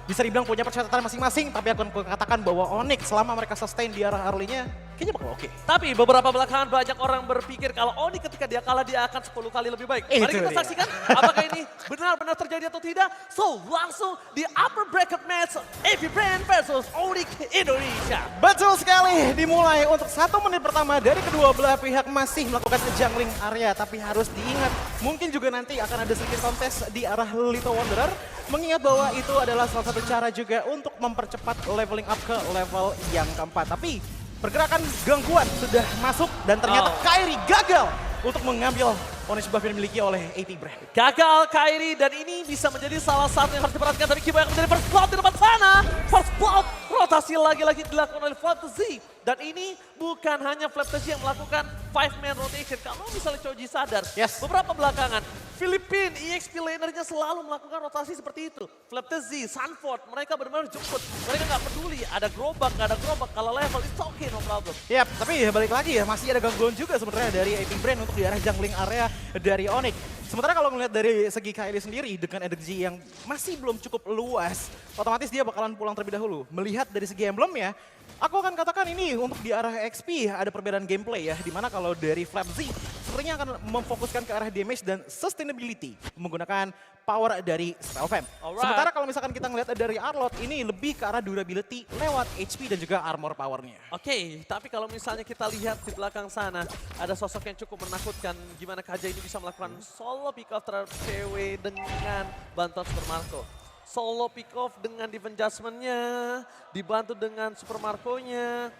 bisa dibilang punya persyaratan masing-masing, tapi aku katakan bahwa Onyx selama mereka sustain di arah early-nya, kayaknya bakal oke. Tapi beberapa belakangan banyak orang berpikir kalau Onyx ketika dia kalah dia akan 10 kali lebih baik. Mari kita saksikan apakah ini benar-benar terjadi atau tidak. So langsung di upper bracket match AP Brand versus Onyx Indonesia. Betul sekali, dimulai untuk 1 menit pertama dari kedua belah pihak masih melakukan jungling area. Tapi harus diingat, mungkin juga nanti akan ada sedikit kontes di arah Little Wanderer. Mengingat bahwa itu adalah salah satu cara juga untuk mempercepat leveling up ke level yang keempat. Tapi pergerakan gangguan sudah masuk dan ternyata Kairi gagal untuk mengambil punish buff yang dimiliki oleh AP Brand. Gagal Kairi dan ini bisa menjadi salah satu yang harus diperhatikan dari Kibo yang menjadi first blood di depan sana. First blood rotasi lagi-lagi dilakukan oleh Flaptazy. Dan ini bukan hanya Flaptazy yang melakukan 5-man rotation. Kalau misalnya Choji sadar, beberapa belakangan Philippine EXP lanernya selalu melakukan rotasi seperti itu. Flaptazy, Sunford, mereka benar-benar jemput. Mereka nggak peduli ada gerobak, nggak ada gerobak. Kalau level, it's okay, no problem. Yap, tapi balik lagi ya, masih ada gangguan juga sebenarnya dari AP Brand untuk di arah jungling area dari Onyx. Sementara kalau melihat dari segi Kairi sendiri dengan energi yang masih belum cukup luas, otomatis dia bakalan pulang terlebih dahulu. Melihat dari segi emblemnya, aku akan katakan ini untuk di arah XP ada perbedaan gameplay ya, dimana kalau dari Flapzy sepertinya akan memfokuskan ke arah damage dan sustainability menggunakan power dari Spellfam. Sementara kalau misalkan kita ngelihat dari Arlott ini lebih ke arah durability lewat HP dan juga armor powernya. Oke, tapi kalau misalnya kita lihat di belakang sana ada sosok yang cukup menakutkan gimana KJ ini bisa melakukan solo pick off terhadap CW dengan bantuan Super Marco. Solo pick off dengan defense adjustment-nya, dibantu dengan Super Marco-nya.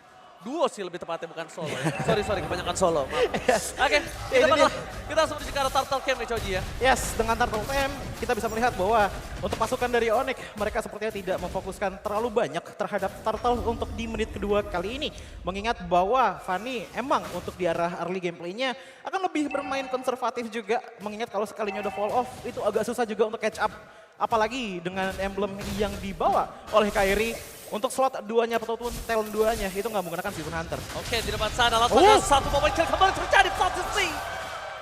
Duo sih lebih tepatnya, bukan solo ya. Sorry, kebanyakan solo. Oke, kita langsung menuju ke arah Turtle Camp nih Choji ya. Yes, dengan Turtle Camp kita bisa melihat bahwa untuk pasukan dari Onyx, mereka sepertinya tidak memfokuskan terlalu banyak terhadap Turtle untuk di menit kedua kali ini. Mengingat bahwa Fanny emang untuk di arah early gameplaynya akan lebih bermain konservatif juga. Mengingat kalau sekalinya udah fall off, itu agak susah juga untuk catch up. Apalagi dengan emblem yang dibawa oleh Kairi. Untuk slot 2-nya ataupun talent 2-nya itu nggak menggunakan Season Hunter. Oke, di depan sana langsung ada satu momen kill kembali terjadi Flaptazy.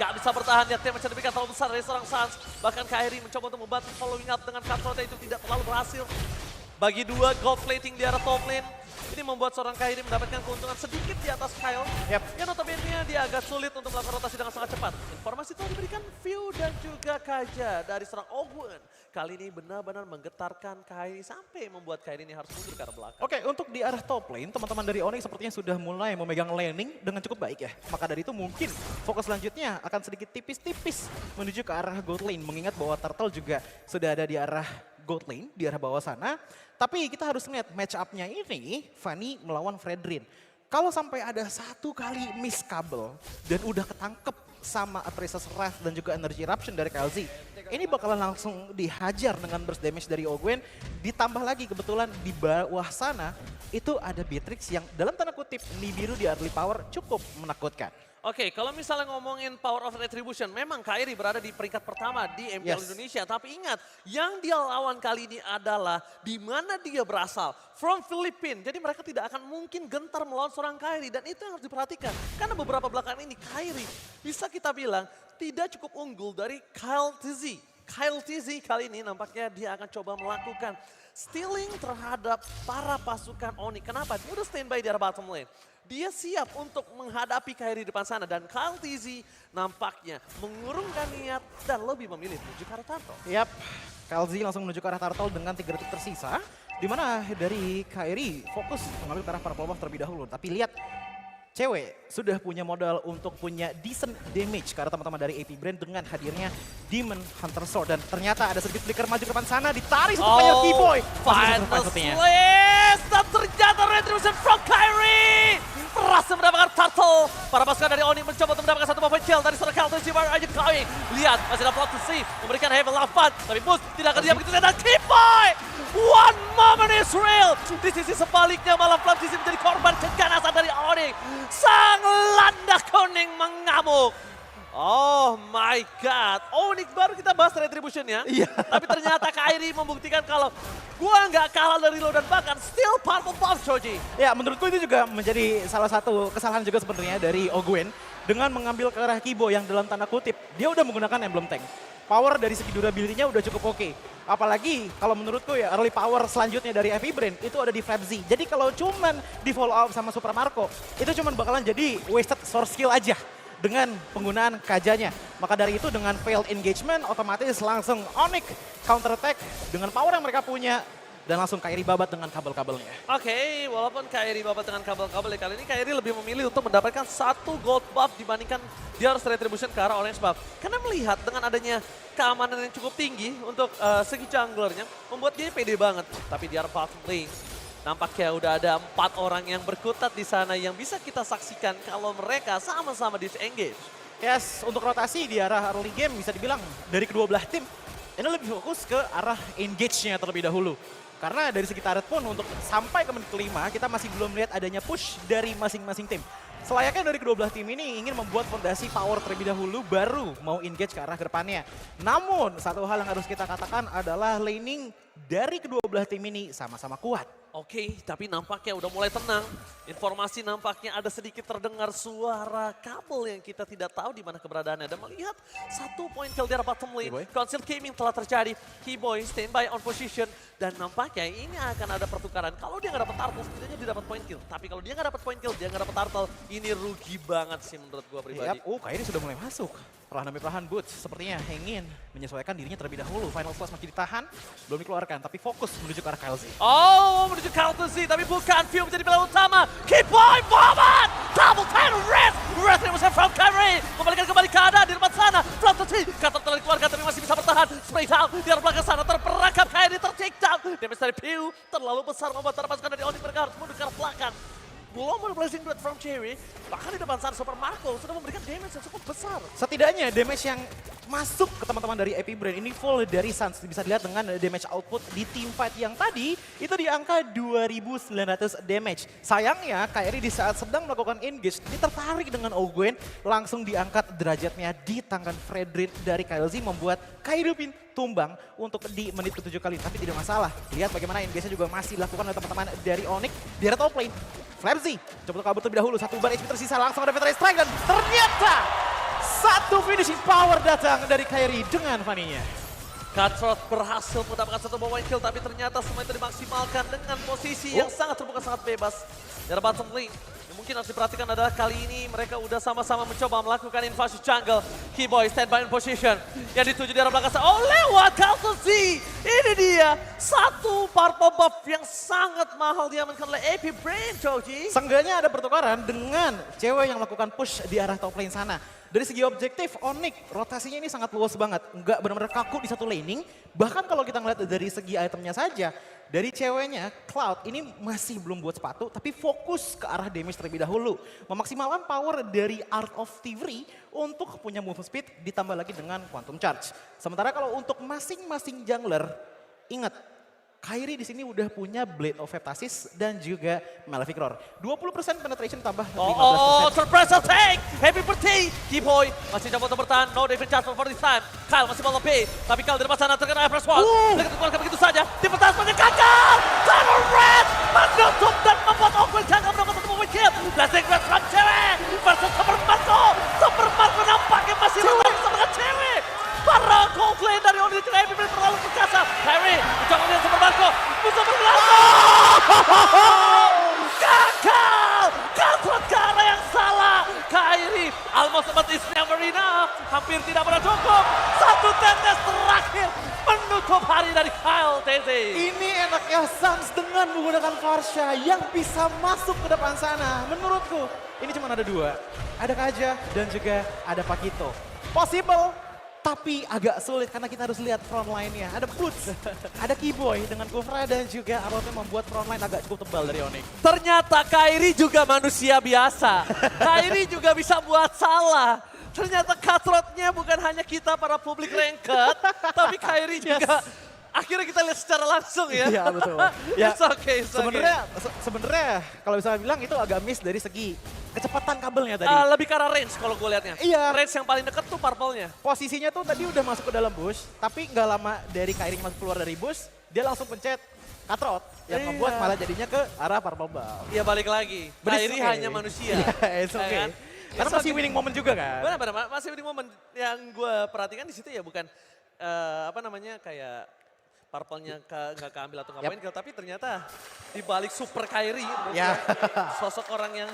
Gak bisa bertahan, lihat dia mencari demikian terlalu besar dari seorang Sans. Bahkan Kairi mencoba untuk membantu following up dengan cut itu tidak terlalu berhasil. Bagi dua gold plating di arah top lane. Ini membuat seorang Kairi mendapatkan keuntungan sedikit di atas Kyle. Ya notabene dia agak sulit untuk melakukan rotasi dengan sangat cepat. Informasi itu diberikan View dan juga Kaja dari seorang Ogwen. Kali ini benar-benar menggetarkan Kairi sampai membuat Kairi ini harus mundur ke arah belakang. Oke, untuk di arah top lane, teman-teman dari Onyx sepertinya sudah mulai memegang laning dengan cukup baik ya. Maka dari itu mungkin fokus selanjutnya akan sedikit tipis-tipis menuju ke arah gold lane. Mengingat bahwa Turtle juga sudah ada di arah gold lane, di arah bawah sana. Tapi kita harus lihat match up-nya ini, Fanny melawan Fredrin. Kalau sampai ada satu kali miss kabel dan udah ketangkep sama Atreus Wrath dan juga Energy Eruption dari KLZ, ini bakalan langsung dihajar dengan burst damage dari Ogwen. Ditambah lagi kebetulan di bawah sana itu ada Beatrix yang dalam tanda kutip Nibiru di early power cukup menakutkan. Oke, kalau misalnya ngomongin power of retribution, memang Kairi berada di peringkat pertama di MPL Indonesia. Tapi ingat, yang dia lawan kali ini adalah di mana dia berasal. From Philippines, jadi mereka tidak akan mungkin gentar melawan seorang Kairi. Dan itu yang harus diperhatikan. Karena beberapa belakangan ini Kairi bisa kita bilang tidak cukup unggul dari Kyle TZ. Kyle TZ kali ini nampaknya dia akan coba melakukan stealing terhadap para pasukan Onyx. Kenapa? Dia udah standby di arah bottom lane. Dia siap untuk menghadapi Kairi di depan sana. Dan Kyle TZ nampaknya mengurungkan niat dan lebih memilih menuju ke arah Turtle. Yap, Kyle TZ langsung menuju ke arah Turtle dengan 3 detik tersisa. Dimana dari Kairi fokus mengambil ke arah para buff terlebih dahulu. Tapi lihat, cewek sudah punya modal untuk punya decent damage ke arah teman-teman dari AP Brand dengan hadirnya Demon Hunter Sword. Dan ternyata ada sedikit flicker maju ke depan sana, ditarik untuk player T-Boy. Final Slash dan ternyata retribution from Kairi. Berhasil mendapatkan Turtle. Para pasukan dari Onyx mencoba untuk mendapatkan satu point kill dari seorang Kaltusi baru aja going. Lihat, masih ada Flaptazy memberikan heavy lavan. Tapi Boost tidak akan diam begitu saja. Dan T-Boy! One moment is real. Di sisi sebaliknya malah Flaptazy menjadi korban keganasan dari Onyx. Sang landak kuning mengamuk. Oh my god, Onyx baru kita bahas retribution ya. Tapi ternyata Kairi membuktikan kalau gua nggak kalah dari lo dan bahkan still powerful buff Choji. Ya menurutku itu juga menjadi salah satu kesalahan juga sebenarnya dari Ogwen. Dengan mengambil ke arah Kibo yang dalam tanda kutip, dia udah menggunakan emblem tank. power dari segi durability-nya udah cukup oke. Apalagi kalau menurutku ya early power selanjutnya dari Epic Brain itu ada di Flapzy. Jadi kalau cuman di follow up sama Super Marco, itu cuman bakalan jadi wasted source skill aja dengan penggunaan kajanya. Maka dari itu dengan failed engagement otomatis langsung Onyx counter attack dengan power yang mereka punya dan langsung Kairi babat dengan kabel-kabelnya. Oke, walaupun Kairi babat dengan kabel-kabel kali ini Kairi lebih memilih untuk mendapatkan satu gold buff dibandingkan dia harus retribution ke arah orange buff. Karena melihat dengan adanya keamanan yang cukup tinggi untuk segi junglernya, membuat dia pede banget. Tapi di arah bottom lane, nampaknya udah ada 4 orang yang berkutat di sana yang bisa kita saksikan kalau mereka sama-sama disengage. Yes, untuk rotasi di arah early game bisa dibilang dari kedua belah tim, ini lebih fokus ke arah engage-nya terlebih dahulu. Karena dari segi turret pun untuk sampai ke menit kelima kita masih belum melihat adanya push dari masing-masing tim. Selayaknya dari kedua belah tim ini ingin membuat fondasi power terlebih dahulu baru mau engage ke arah ke depannya. Namun satu hal yang harus kita katakan adalah laning dari kedua belah tim ini sama-sama kuat. Oke, tapi nampaknya udah mulai tenang. Informasi nampaknya ada sedikit terdengar suara kabel yang kita tidak tahu di mana keberadaannya. Dan melihat 1 point kill di arah bottom lane. Keyboy. Concealed Gaming telah terjadi. Keyboy standby on position. Dan nampaknya ini akan ada pertukaran. Kalau dia nggak dapat turtle, setidaknya dia dapat point kill. Tapi kalau dia nggak dapat point kill, dia nggak dapat turtle. Ini rugi banget sih menurut gua pribadi. Yap, kayaknya sudah mulai masuk. Perlahan demi perlahan Boots sepertinya ingin menyesuaikan dirinya terlebih dahulu. Final Flash masih ditahan, belum dikeluarkan. Tapi fokus menuju ke arah KLZ. Oh, menuju counter Z, tapi bukan View menjadi pilihan utama. Keyboy Boban! Double 10 Red! Red yang bersama from Kyrie. Membalikan kembali keadaan di depan sana. Front to T, Kator telah dikeluarkan tapi masih bisa bertahan. Spray down di arah belakang sana, terperangkap Kyrie, ter-take down. Damage dari View terlalu besar membuat terpasukan dari Onyx mereka harus mundur ke arah belakang. Belum ada blazing duet from Cherry, bahkan di depan sana Super Marco sudah memberikan damage yang cukup besar. Setidaknya damage yang masuk ke teman-teman dari Epic Brain ini full dari Suns. Bisa dilihat dengan damage output di team fight yang tadi itu di angka 2900 damage. Sayangnya Kairi di saat sedang melakukan engage ini tertarik dengan Ogwen, langsung diangkat derajatnya di tangan Fredrin dari KLZ membuat Kairupin tumbang untuk di menit ke-7 kali. Tapi tidak masalah. Lihat bagaimana engage-nya juga masih dilakukan oleh teman-teman dari Onyx di area top lane. Flapzy coba kabur terlebih dahulu, 1 bar HP tersisa langsung ada Veteran Strike dan ternyata satu finishing power datang dari Kairi dengan Fanny-nya. Cutthroat berhasil mendapatkan 1 point kill tapi ternyata semua itu dimaksimalkan dengan posisi yang sangat terbuka, sangat bebas. Dari bottom lane, yang mungkin harus diperhatikan adalah kali ini mereka udah sama-sama mencoba melakukan invasi jungle. Keyboy standby in position yang dituju di arah belakang sana. Oh, lewat Counter Z. Ini dia satu purple buff yang sangat mahal diamankan oleh Epic Brain, Choji. Seenggaknya ada pertukaran dengan cewek yang melakukan push di arah top lane sana. Dari segi objektif, Onyx rotasinya ini sangat luas banget. Nggak benar-benar kaku di satu laning. Bahkan kalau kita ngeliat dari segi itemnya saja, dari ceweknya, Cloud ini masih belum buat sepatu, tapi fokus ke arah damage terlebih dahulu. Memaksimalkan power dari Art of Thievery untuk punya move speed, ditambah lagi dengan Quantum Charge. Sementara kalau untuk masing-masing jungler, ingat, Kairi di sini udah punya Blade of Heptasis dan juga Malefic Roar. 20% penetration tambah 15%. Oh, surprise attack! Happy birthday! Keyboy masih coba untuk bertahan, no defense chance for this time. Kyle masih mau lebih, tapi Kyle di depan sana terkena Everest Wall. Mereka dikeluarkan begitu saja, di pertahanan semuanya gagal! Tunnel Red menutup dan membuat Ogwen gagal mendapatkan 1 point kill. Blessing Red from Cewek versus Super Marco. Super Marco nampaknya masih bertahan bersama Cewek. Para gold lane dari Onyx juga Epic Brain terlalu perkasa. Kyrie mencoba melihat Super Marco. Super Marco! Gagal! Cutthroat ke arah yang salah. Kyrie almost but is never enough. Hampir tidak pernah cukup. Satu tetes terakhir menutup hari dari Kyle TZ. Ini enaknya Suns dengan menggunakan Farsha yang bisa masuk ke depan sana. Menurutku ini cuma ada 2. Ada Kaja dan juga ada Pakito. Possible, tapi agak sulit karena kita harus lihat front line-nya. Ada Boots, ada Keyboy dengan Kufra dan juga Arotnya membuat front line agak cukup tebal dari Onyx. Ternyata Kyrie juga manusia biasa. Kyrie juga bisa buat salah. Ternyata cutthroat-nya bukan hanya kita para publik ranked, tapi Kyrie juga. Akhirnya kita lihat secara langsung ya. Iya betul. Ya, It's okay, it's okay. Sebenarnya kalau bisa bilang itu agak miss dari segi kecepatan kabelnya tadi. Lebih ke arah range kalau gue liatnya. Iya. Range yang paling deket tuh purple-nya. Posisinya tuh tadi udah masuk ke dalam bush, tapi nggak lama dari Kyrie masuk keluar dari bush, dia langsung pencet Cutthroat yang membuat malah jadinya ke arah purple ball. Iya balik lagi. But it's Kyrie okay. hanya manusia. It's okay. Ya kan? Karena masih winning moment juga kan. Benar-benar masih winning moment yang gue perhatikan di situ ya bukan apa namanya kayak purple-nya nggak keambil atau ngapain kill, tapi ternyata di balik super Kyrie menurut Ya. gua, sosok orang yang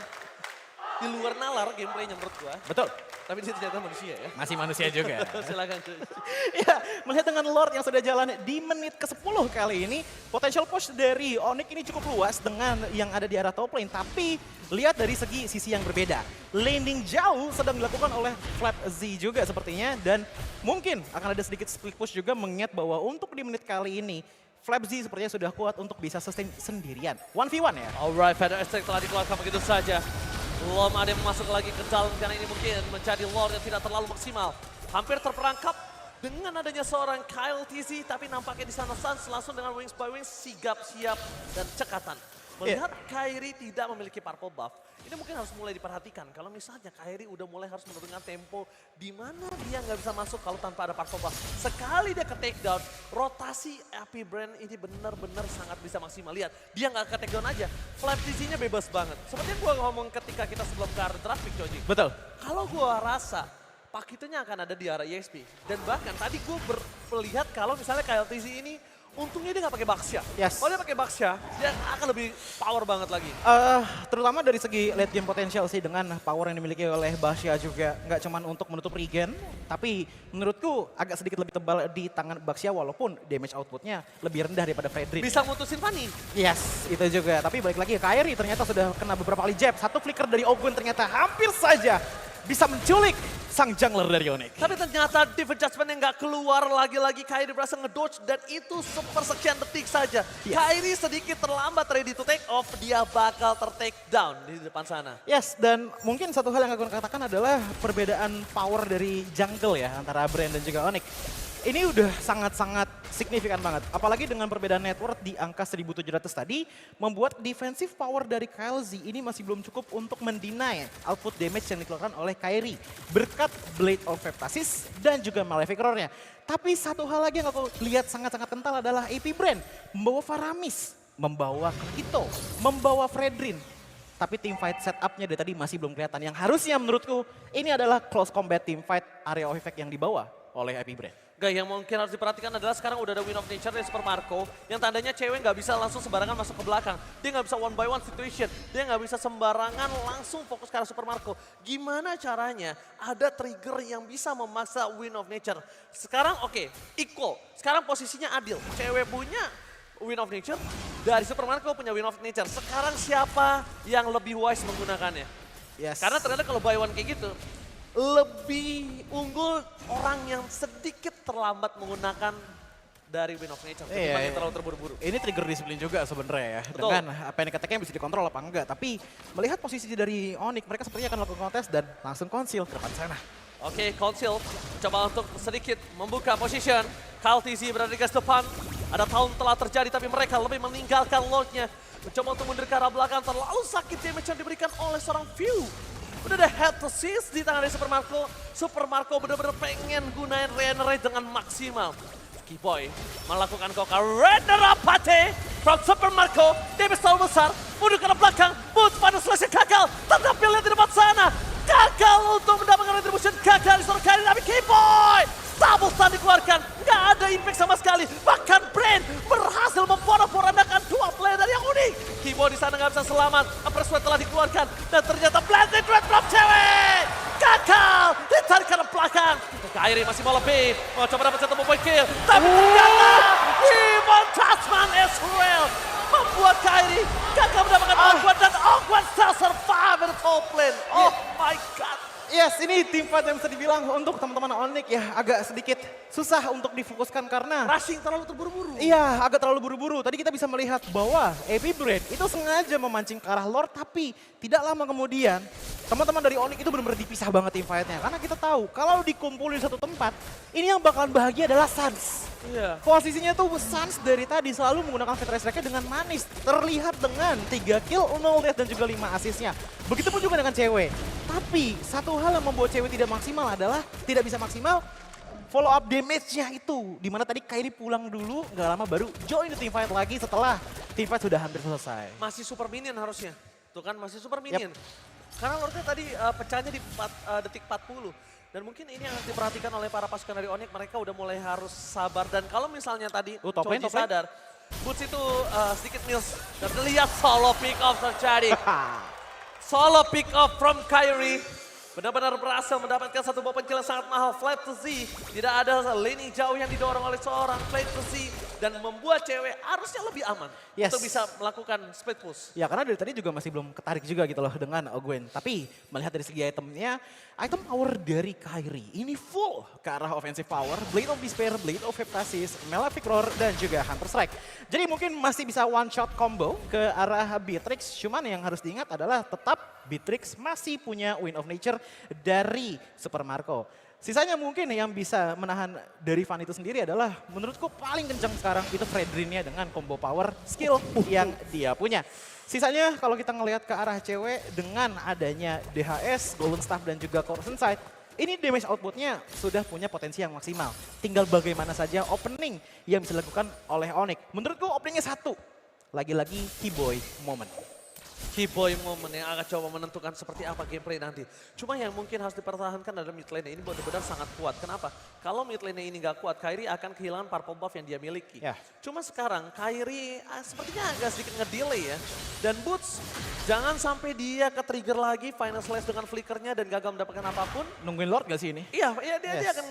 di luar nalar gameplaynya menurut gua. Betul. Tapi dia ternyata manusia ya. Masih manusia juga. Silakan cuy. Ya, melihat dengan Lord yang sudah jalan di menit ke-10 kali ini, potential push dari Onyx ini cukup luas dengan yang ada di arah top lane. Tapi lihat dari sisi yang berbeda. Landing jauh sedang dilakukan oleh Flap Z juga sepertinya. Dan mungkin akan ada sedikit split push juga mengingat bahwa untuk di menit kali ini, Flap Z sepertinya sudah kuat untuk bisa sustain sendirian. 1v1 ya. Alright, Feather Aesthetic telah dikeluarkan begitu saja. Belum ada yang masuk lagi ke dalam karena ini mungkin menjadi Lord yang tidak terlalu maksimal. Hampir terperangkap dengan adanya seorang Kyle TZ, tapi nampaknya di sana Suns langsung dengan wings by wings sigap, siap, dan cekatan. Melihat Kyrie tidak memiliki purple buff, ini mungkin harus mulai diperhatikan. Kalau misalnya Kyrie udah mulai harus menurunkan tempo, di mana dia nggak bisa masuk kalau tanpa ada purple buff. Sekali dia ke takedown, rotasi AP Brand ini benar-benar sangat bisa maksimal. Lihat, dia nggak ke takedown aja, Flap TZ-nya bebas banget. Seperti yang gue ngomong ketika kita sebelum ke arah draft pick, Joji. Betul. Kalau gue rasa pakitonya akan ada di arah EXP. Dan bahkan tadi gue melihat kalau misalnya Kyle TZ ini, untungnya dia nggak pakai Baxia. Yes. Kalau dia pakai Baxia, dia akan lebih power banget lagi. Terutama dari segi late game potential sih dengan power yang dimiliki oleh Baxia juga nggak cuman untuk menutup regen, tapi menurutku agak sedikit lebih tebal di tangan Baxia walaupun damage outputnya lebih rendah daripada Fredrin. Bisa mutusin Fanny. Yes, itu juga. Tapi balik lagi, Kyrie ternyata sudah kena beberapa kali jab. Satu flicker dari Ogun ternyata hampir saja bisa menculik sang jungler dari Onyx. Tapi ternyata div adjustment yang nggak keluar lagi-lagi. Kyrie berhasil ngedodge dan itu sepersekian detik saja. Yes. Kyrie sedikit terlambat ready to take off. Dia bakal ter-take down di depan sana. Yes, dan mungkin satu hal yang aku katakan adalah perbedaan power dari jungle ya antara Brand dan juga Onyx. Ini udah sangat-sangat signifikan banget. Apalagi dengan perbedaan net worth di angka 1.700 tadi, membuat defensive power dari Kyle Z ini masih belum cukup untuk mendeny output damage yang dikeluarkan oleh Kyrie. Berkat Blade of Heptasis dan juga Malefic Roar-nya. Tapi satu hal lagi yang aku lihat sangat-sangat kental adalah AP Brand. Membawa Faramis, membawa Kito, membawa Fredrin. Tapi team fight setupnya dari tadi masih belum kelihatan. Yang harusnya menurutku ini adalah close combat team fight area of effect yang dibawa oleh AP Brand. Gak, yang mungkin harus diperhatikan adalah sekarang udah ada Win of Nature dari Super Marco. Yang tandanya cewek nggak bisa langsung sembarangan masuk ke belakang. Dia nggak bisa one by one situation. Dia nggak bisa sembarangan langsung fokus ke arah Super Marco. Gimana caranya ada trigger yang bisa memaksa Win of Nature. Sekarang oke, equal. Sekarang posisinya adil. Cewek punya Win of Nature, dari Super Marco punya Win of Nature. Sekarang siapa yang lebih wise menggunakannya? Yes. Karena ternyata kalau buy one kayak gitu, lebih unggul orang yang sedikit terlambat menggunakan dari Win of Nature. Iya, Yang terlalu terburu-buru. Ini trigger disiplin juga sebenarnya ya. Betul. Dengan apa yang dikatakan bisa dikontrol apa enggak. Tapi melihat posisi dari Onyx, mereka sepertinya akan melakukan kontes dan langsung conceal ke depan sana. Oke, Conceal coba untuk sedikit membuka position. Kyle TZ berada di garis depan. Ada tahun telah terjadi tapi mereka lebih meninggalkan Lordnya. Mencoba untuk mundur ke arah belakang. Terlalu sakit damage yang diberikan oleh seorang View. Udah ada head to seize di tangan dari Super Marco. Super Marco benar-benar pengen gunain regenerate dengan maksimal. Keyboy melakukan koka regenerate from Super Marco. Dia bisa terlalu besar, mundur ke arah belakang. Boots pada selesai gagal. Tetapi lihat di depan sana. Gagal untuk mendapatkan retribution. Gagal di seorang Kyrie, tapi Keyboy double stun dikeluarkan. Nggak ada impact sama sekali. Bahkan Brand berhasil memporak-porandakan dua player dari yang unik. Keyboy di sana nggak bisa selamat. Upper Sweat telah dikeluarkan. Dan ternyata Blended Red from cewek. Gagal. Ditarik ke arah belakang. Kyrie masih mau lebih. Mau coba dapat satu point kill. Tapi ternyata Demon Tasman Israel membuat Kyrie gagal mendapatkan Ogwan. Dan Ogwan still survive in the top lane. Oh my god. Yes, ini tim fight yang bisa dibilang untuk teman-teman Onyx ya agak sedikit susah untuk difokuskan karena Rushing terlalu terburu-buru. iya agak terlalu buru-buru. Tadi kita bisa melihat bahwa AP Brand itu sengaja memancing ke arah Lord tapi tidak lama kemudian teman-teman dari Onyx itu benar-benar dipisah banget tim fight-nya. Karena kita tahu kalau dikumpulin di satu tempat ini yang bakalan bahagia adalah Suns. Iya. Posisinya tuh Suns dari tadi selalu menggunakan fit race track-nya dengan manis. Terlihat dengan 3 kill, 0 death dan juga 5 assist-nya. Begitupun juga dengan cewek. Tapi satu hal yang membuat cewek tidak maksimal adalah tidak bisa maksimal follow up damage-nya itu. Dimana tadi Kyrie pulang dulu, nggak lama baru join the team fight lagi setelah team fight sudah hampir selesai. Masih super minion harusnya. Tuh kan masih super minion. Karena Lordnya tadi pecahnya di detik 40. Dan mungkin ini yang harus diperhatikan oleh para pasukan dari Onyx, mereka udah mulai harus sabar. Dan kalau misalnya tadi Top lane, Choji top lane. sadar, Boots itu sedikit mills. Dan lihat solo pick off terjadi. Solo pick off from Kyrie. Benar-benar berhasil mendapatkan satu buah pencil yang sangat mahal. Flat to Z. Tidak ada laning jauh yang didorong oleh seorang Flat to Z. Dan membuat cewek harusnya lebih aman. Yes. Untuk bisa melakukan split push. Ya karena dari tadi juga masih belum ketarik juga gitu loh dengan Gwen. Tapi melihat dari segi itemnya, item power dari Kyrie ini full ke arah offensive power, Blade of Despair, Blade of Heptasis, Malefic Roar, dan juga Hunter Strike. Jadi mungkin masih bisa one shot combo ke arah Beatrix, cuman yang harus diingat adalah tetap Beatrix masih punya Wind of Nature dari Super Marco. Sisanya mungkin yang bisa menahan dari Van itu sendiri adalah menurutku paling kencang sekarang itu Fredrinnya dengan combo power skill yang dia punya. Sisanya kalau kita ngelihat ke arah cewek dengan adanya DHS, Golden Staff dan juga Corruption Sight, ini damage outputnya sudah punya potensi yang maksimal. Tinggal bagaimana saja opening yang bisa dilakukan oleh Onyx. Menurutku openingnya satu, lagi-lagi Keyboy moment. Keyboy moment yang akan coba menentukan seperti apa gameplay nanti. Cuma yang mungkin harus dipertahankan adalah mid lane ini benar-benar sangat kuat. Kenapa? Kalau mid lane ini nggak kuat, Kyrie akan kehilangan purple buff yang dia miliki. Ya. Cuma sekarang Kyrie sepertinya agak sedikit ngedelay ya. Dan Boots, jangan sampai dia ke-trigger lagi final slash dengan flickernya dan gagal mendapatkan apapun. Nungguin Lord gak sih ini? Iya, dia Yes. akan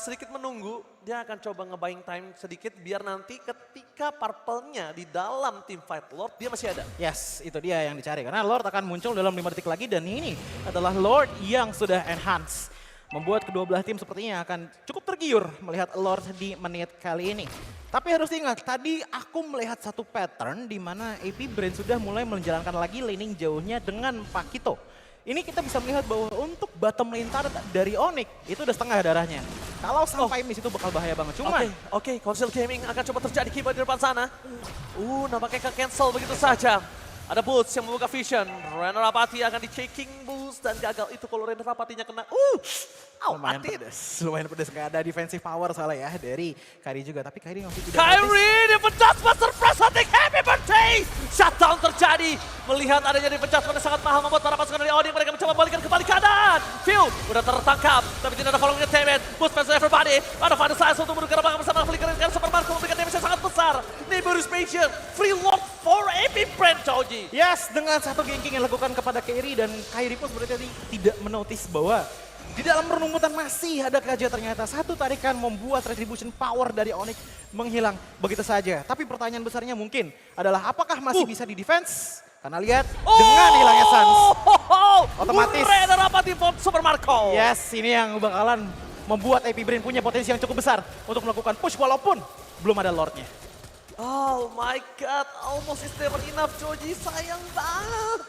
sedikit menunggu. Dia akan coba nge-buying time sedikit biar nanti ketika purple-nya di dalam team fight Lord, dia masih ada. Yes, itu dia yang dicari. Karena Lord akan muncul dalam 5 detik lagi dan ini adalah Lord yang sudah enhance. Membuat kedua belah tim sepertinya akan cukup tergiur melihat Lord di menit kali ini. Tapi harus diingat, tadi aku melihat satu pattern di mana AP Brain sudah mulai menjalankan lagi laning jauhnya dengan Pakito. Ini kita bisa melihat bahwa untuk bottom lane turret dari Onyx itu udah setengah darahnya. Kalau sampai miss itu bakal bahaya banget. Cuman Oke, Console Gaming akan coba terjadi keyboard di depan sana. Nampaknya ke-cancel begitu saja. Ada Boots yang membuka vision. Renner Apathy akan di-checking boost dan gagal itu kalau Renner Apathy-nya kena. lumayan pedes. Lumayan pedes, nggak ada defensive power soalnya ya dari Kyrie juga. Tapi Kyrie masih tidak Kyrie dipecat Master Press Attack, happy birthday! Shutdown terjadi. Melihat adanya dipecat yang sangat mahal membuat para pasukan dari Onyx mereka mencoba balikan kembali keadaan. View udah tertangkap tapi tidak ada following attainment. Boost fans everybody. Ada Final Size untuk menuju ke belakang bersama Flicker dan Super Marco memberikan damage yang sangat besar. Neighbor's Patient, free lock for AP Brand Choji. Yes, dengan satu ganking yang dilakukan kepada Kyrie dan Kyrie pun sebenarnya tadi tidak menotis bahwa di dalam perlumputan masih ada Kaja ternyata. Satu tarikan membuat retribution power dari Onyx menghilang begitu saja. Tapi pertanyaan besarnya mungkin adalah apakah masih bisa di defense? Karena lihat dengan hilangnya Sans. Otomatis. Renner Apathy for Super Marco. Yes, ini yang bakalan membuat AP Brain punya potensi yang cukup besar untuk melakukan push walaupun belum ada Lordnya. Oh my god, almost is never enough Choji, sayang banget.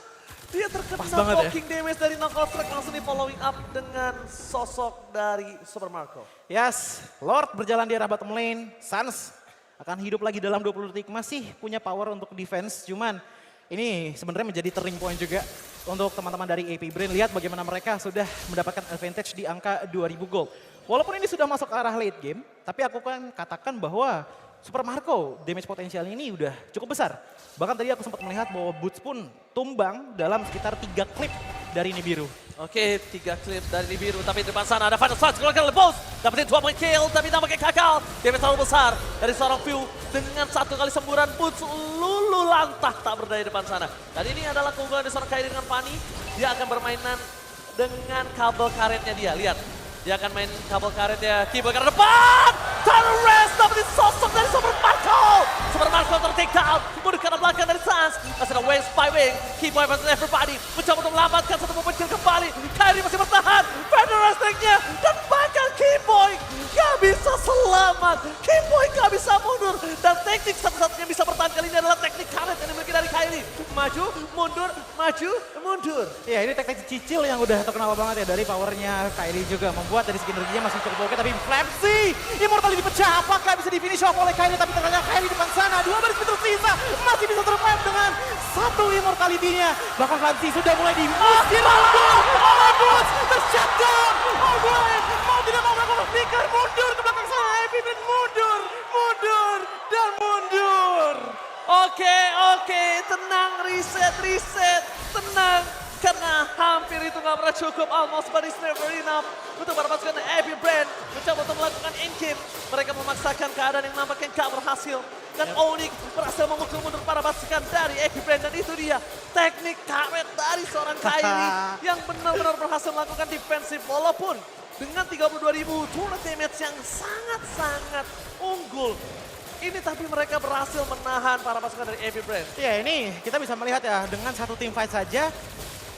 Dia terkena Pas banget ya. blocking damage dari Knockout Strike langsung di following up dengan sosok dari Super Marco. Yes, Lord berjalan di arah bottom lane, Sans akan hidup lagi dalam 20 detik, masih punya power untuk defense, cuman ini sebenarnya menjadi turning point juga untuk teman-teman dari AP Brain. Lihat bagaimana mereka sudah mendapatkan advantage di angka 2000 gold. Walaupun ini sudah masuk ke arah late game, tapi aku kan katakan bahwa Super Marco damage potensial ini udah cukup besar. Bahkan tadi aku sempat melihat bahwa Boots pun tumbang dalam sekitar 3 klip dari Nibiru. Oke, 3 klip dari Nibiru, tapi di depan sana ada Final Strike keluarkan oleh Boost. Dapetin 2 point kill, tapi nampaknya gagal. Damage terlalu besar dari seorang View dengan 1 kali semburan Boots lulu lantah tak berdaya di depan sana. Dan ini adalah keunggulan dari seorang Kyrie dengan Fanny. Dia akan bermainan dengan kabel karetnya dia, lihat. Dia akan main kabel karetnya, Keyboy ke depan! Tunnel rest, dapetin sosok dari Super Marco! Super Marco ter-take down, mundur ke arah belakang dari Sans. Masih ada wing by wing, Keyboy versus everybody. Mencoba untuk melambatkan satu momen kill kembali. Kyrie masih bertahan, Federal Strike-nya, dan bahkan Keyboy gak bisa selamat. Keyboy gak bisa mundur. Dan teknik satu-satunya bisa bertahan kali ini adalah teknik karet yang dimiliki dari Kyrie. Maju, mundur, maju, mundur. Ya ini teknik cicil yang udah terkenal banget ya dari powernya Kyrie juga. Membuat dari segi energinya masih cukup oke, tapi Flamsy Immortal dipecah, apakah bisa di finish off oleh Kyrie? Tapi ternyata Kyrie di depan sana, 2 baris pintu sisa, masih bisa survive dengan 1 immortality-nya. Bahkan Flamsy sudah mulai dimusir oleh Boots, ter-shutdown. Oh gue, mau tidak mau melakukan flicker, mundur ke belakang sana, Happy Brain mundur, dan mundur. Oke, tenang, reset, tenang. Karena hampir itu gak pernah cukup, almost but it's never enough. untuk para pasukan Epic Brand mencoba untuk melakukan in-game. Mereka memaksakan keadaan yang nampaknya gak berhasil. Dan Onyx berhasil memukul mundur para pasukan dari Epic Brand. Dan itu dia teknik karet dari seorang Kairi yang benar-benar berhasil melakukan defensif walaupun dengan 32.000 turret damage yang sangat-sangat unggul. Ini tapi mereka berhasil menahan para pasukan dari Epic Brand. Ya ini kita bisa melihat ya dengan satu tim fight saja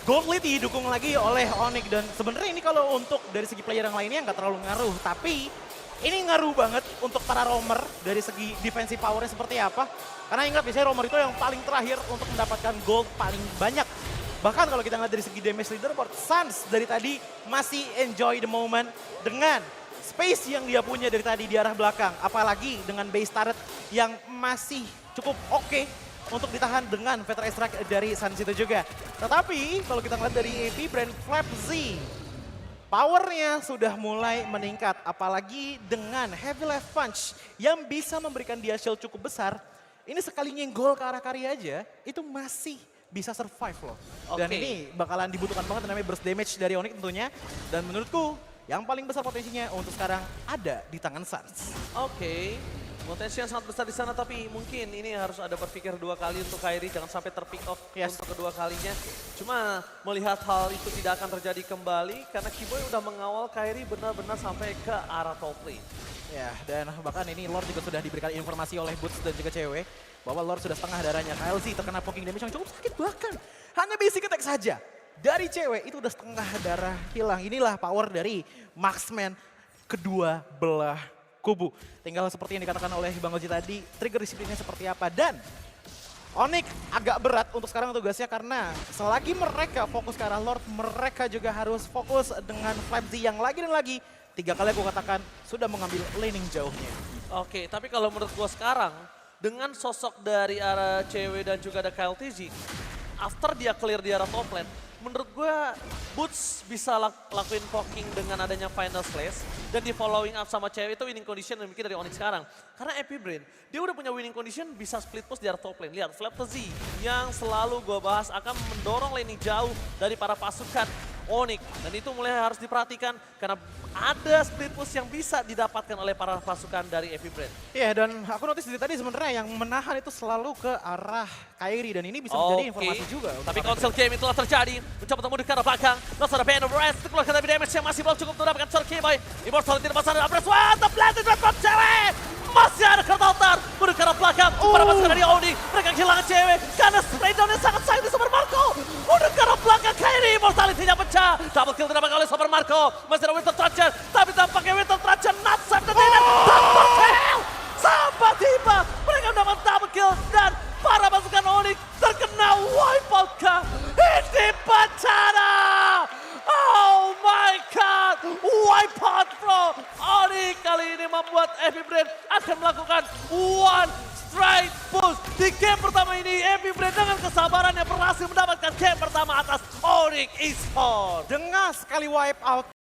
Gold Lead didukung lagi oleh Onyx dan sebenarnya ini kalau untuk dari segi player yang lainnya nggak terlalu ngaruh, tapi ini ngaruh banget untuk para roamer dari segi defensive powernya seperti apa. Karena ingat biasanya roamer itu yang paling terakhir untuk mendapatkan gold paling banyak. Bahkan kalau kita ngeliat dari segi damage leaderboard, Suns dari tadi masih enjoy the moment dengan space yang dia punya dari tadi di arah belakang. Apalagi dengan base turret yang masih cukup oke untuk ditahan dengan Veteran Extract dari Suns itu juga. Tetapi kalau kita ngeliat dari AP Brand Flap Z, powernya sudah mulai meningkat. Apalagi dengan Heavy Life Punch yang bisa memberikan dia shield cukup besar. Ini sekalinya gol ke arah Kari aja, itu masih bisa survive loh. Dan ini bakalan dibutuhkan banget namanya burst damage dari Onyx tentunya. Dan menurutku yang paling besar potensinya untuk sekarang ada di tangan Suns. Potensi yang sangat besar di sana tapi mungkin ini harus ada berpikir dua kali untuk Kairi jangan sampai terpick off untuk kedua kalinya. Cuma melihat hal itu tidak akan terjadi kembali karena Kiboy udah mengawal Kairi benar-benar sampai ke arah top lane. Ya, dan bahkan ini Lord juga sudah diberikan informasi oleh Boots dan juga cewek bahwa Lord sudah setengah darahnya. KLZ terkena poking damage yang cukup sakit bahkan hanya basic attack saja. Dari cewek itu udah setengah darah hilang. Inilah power dari marksman kedua belah kubu. Tinggal seperti yang dikatakan oleh Bang Oji tadi, trigger disiplinnya seperti apa. Dan Onyx agak berat untuk sekarang tugasnya karena selagi mereka fokus ke arah Lord, mereka juga harus fokus dengan Flap Z yang lagi dan lagi 3 kali aku katakan sudah mengambil laning jauhnya. Tapi kalau menurut gua sekarang dengan sosok dari arah cewek dan juga ada KLTZ, after dia clear di arah top lane, menurut gue Boots bisa lakuin poking dengan adanya final slash dan di following up sama cewek itu winning condition yang mungkin dari Onyx sekarang. Karena Epic Brand, dia udah punya winning condition bisa split push di arah top lane. Lihat Flap Z yang selalu gue bahas akan mendorong laning jauh dari para pasukan Onyx. Dan itu mulai harus diperhatikan karena ada split push yang bisa didapatkan oleh para pasukan dari Epic Brand. Iya, dan aku notice dari tadi sebenarnya yang menahan itu selalu ke arah Kairi dan ini bisa menjadi informasi juga. Tapi konsel game itulah terjadi. Mencoba untuk mundur ke arah belakang. Langsung ada Band of Rest. Keluarkan tapi damage yang masih belum cukup untuk dapatkan Sir Kiboy. Immortal tidak pasang ada Abres. Wah, the blended response cewek. Masih ada ke altar. Mundur ke arah belakang. Para pasukan dari Onyx. Mereka kehilangan cewek. Karena spray down yang sangat sayang di Super Marco. Mundur ke arah belakang. Kairi Immortality-nya pecah. Double kill didapatkan oleh Super Marco. Masih ada Winter Tractor. Tapi tampaknya Winter Tractor not safe dan tidak. Double kill. Sampai tiba. Mereka mendapat double kill. Dan para pasukan Onyx terkena wipeout kah? Ini bencana! Oh my god! Wipeout bro! Onyx kali ini membuat Epic Brand akan melakukan one straight push. Di game pertama ini Epic Brand dengan kesabarannya berhasil mendapatkan game pertama atas Onyx Esports. Dengan sekali wipeout